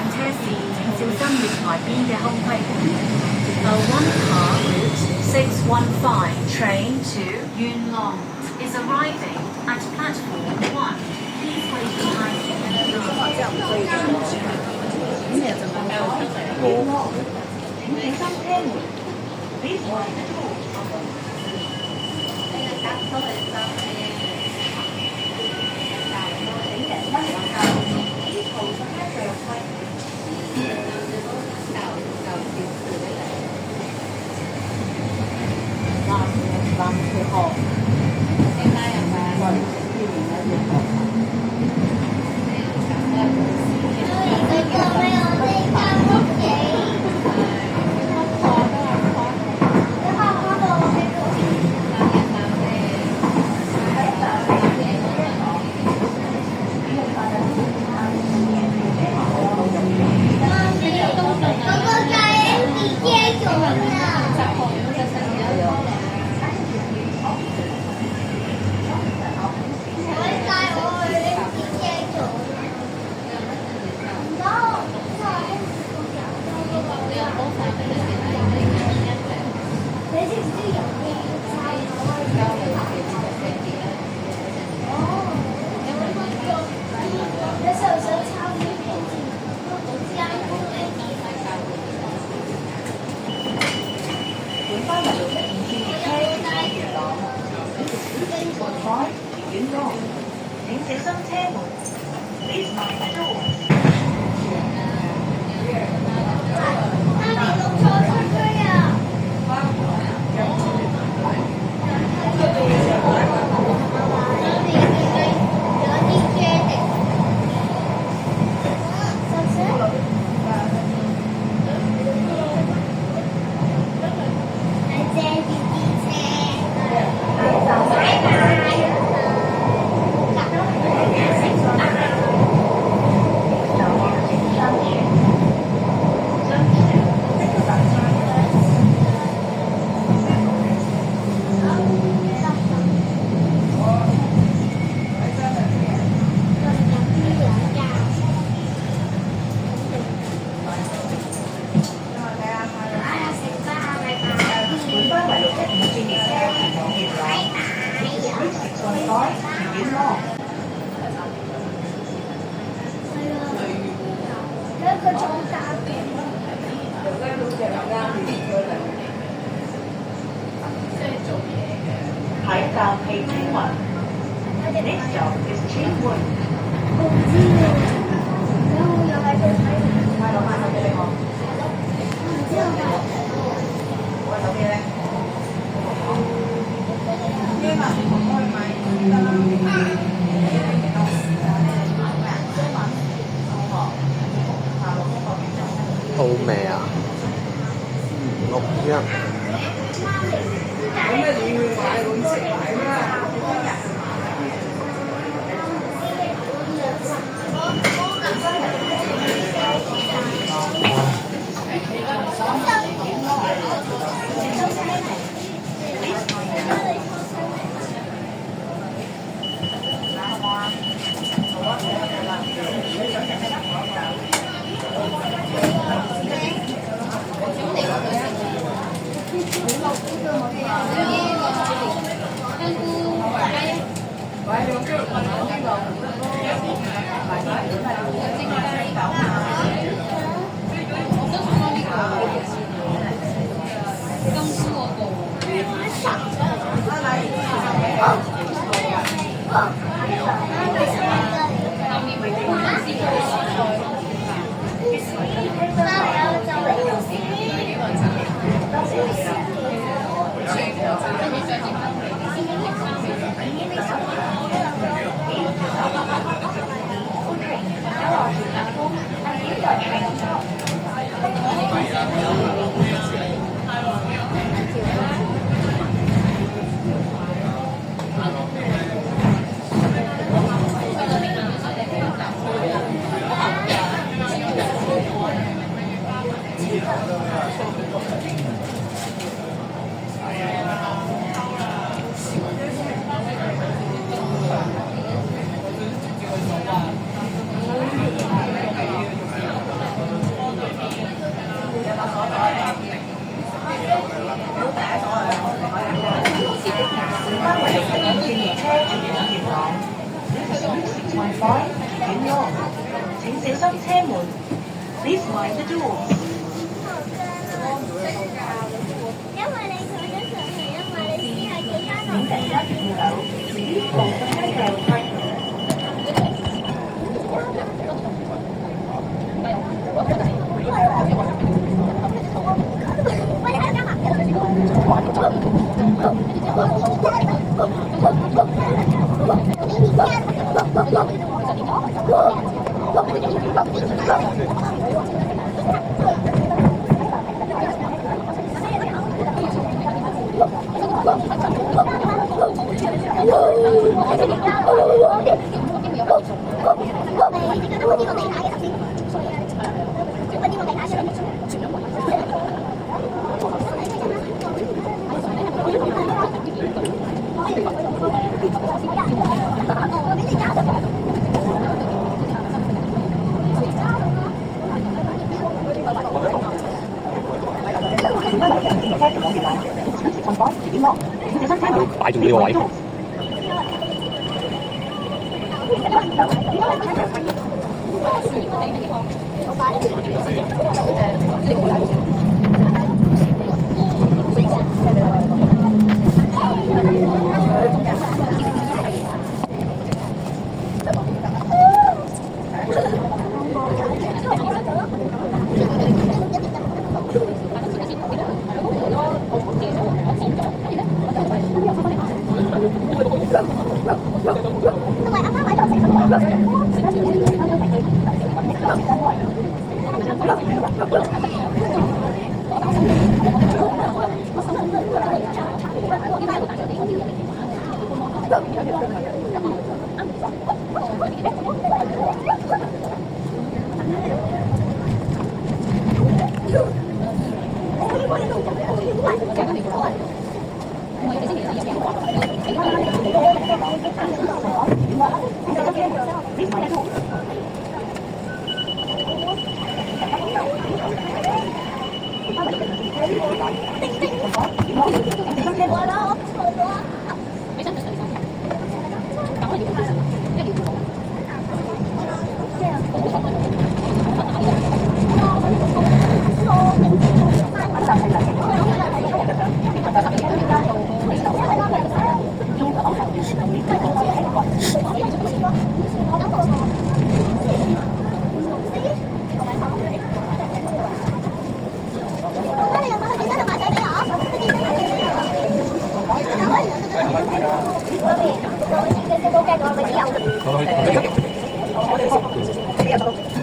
車時請小心月台邊嘅空隙。A one-car route 615 train to Yuen Long is arriving at platform 1. Please wait behind the door. 請小心車門。Please mind the door.好味啊！6一。請小心車門。Please mind the doors。因為你佢嘅上係因為你只係叫翻落請第一扶手，至於部分車輛規喂，你喺度加埋。擺中呢個位。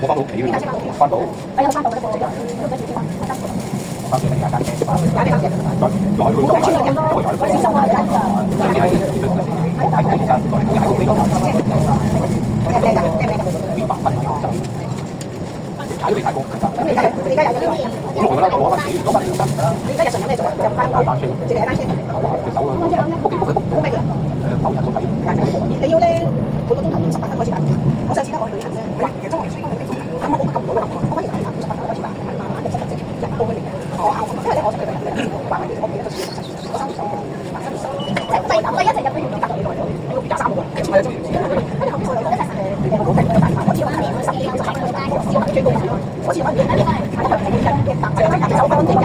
我翻到屋企翻到。翻到大家踩都未踩過。咁你而家有啲咩？我覺得攞翻幾攞翻幾得啦。你而家日常有咩做啊？有翻單車，淨係單車。隻手啊，屋咩嘅？9日都睇。你要咧每個鐘頭18分開始打。我上次咧我去旅行咧，其實周圍水都係幾鐘頭，咁我撳唔到啦。我反而係50分開始打，慢慢嘅10分人工嘅嚟嘅。因為咧我出去旅行咧，話咪我記得我30手，第一齊入去完隔離內有23個，係啊，跟住後面我一齊我冇定大我知我10幾個就係最高人咯。我似我見咧，嘅搭就係手方嘅人，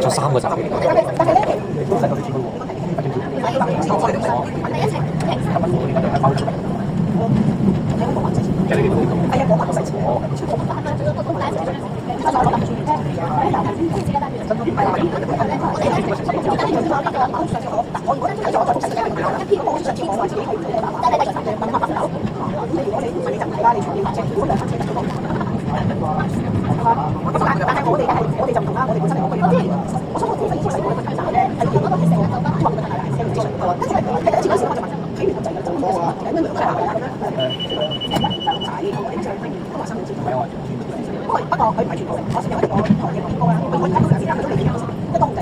咗3個站。不過佢唔係全部，我先有一個台嘅廣告啦。佢而家都有時間，佢都未見到，即係都好正。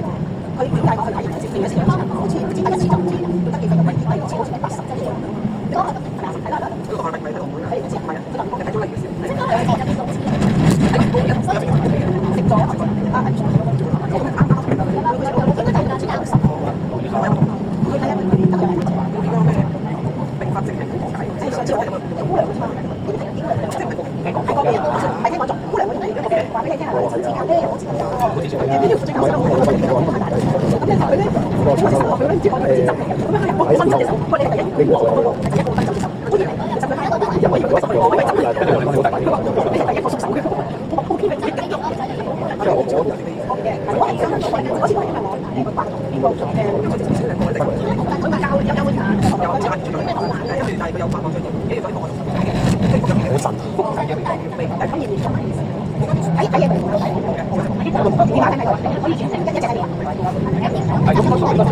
佢點解我去睇完先？另一時間好似唔知第一次就唔知，要得幾個入位，第二次好似係80啫。嗰個係啦，呢個係咪睇到唔會？係唔知係咪啊？佢等我嘅睇咗嚟嘅先。即係嗰兩個入邊好似。俾你聽係親子咖啡，我知道有。呢條最搞笑，我咁咧佢咧，我其實落去咧，唔知講咩節奏嚟嘅，咁樣佢又伸出隻手，不過你係第一步分就接受，好似其實佢係一個我以為佢十個，我以為10個，佢係第一個縮手嘅，我見佢自己緊張。我嘅，我係真係我先係因為我邊個做嘅，佢直接少兩個，佢咪教有會彈，有會彈，咩好難嘅，因為但係佢有辦法去做，跟住佢同我做，好神，但係反而嚴重嘅意思，睇嘢唔同睇嘅，點解咧？可以轉成一隻喺度，係咁多數應該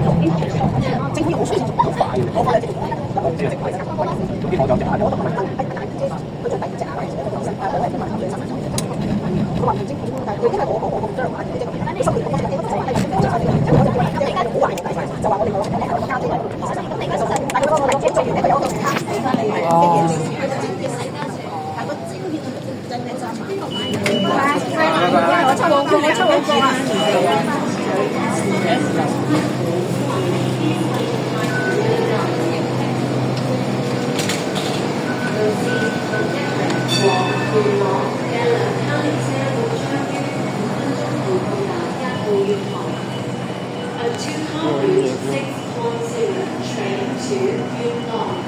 政府用好少錢做，好快，我覺得政府係總之我就隻眼，我都唔係佢做第二隻眼，佢話唔政府，但係佢因為我將眼嘅啫，你收年工嘅，你嗰陣係因為我就好壞嘅，就話我哋冇交啲，但係佢個做完呢個有個卡俾翻你嘅嘢，但個精血真係賺邊個買？我抽兩個啊！A two-car route 610 train to Yunlong.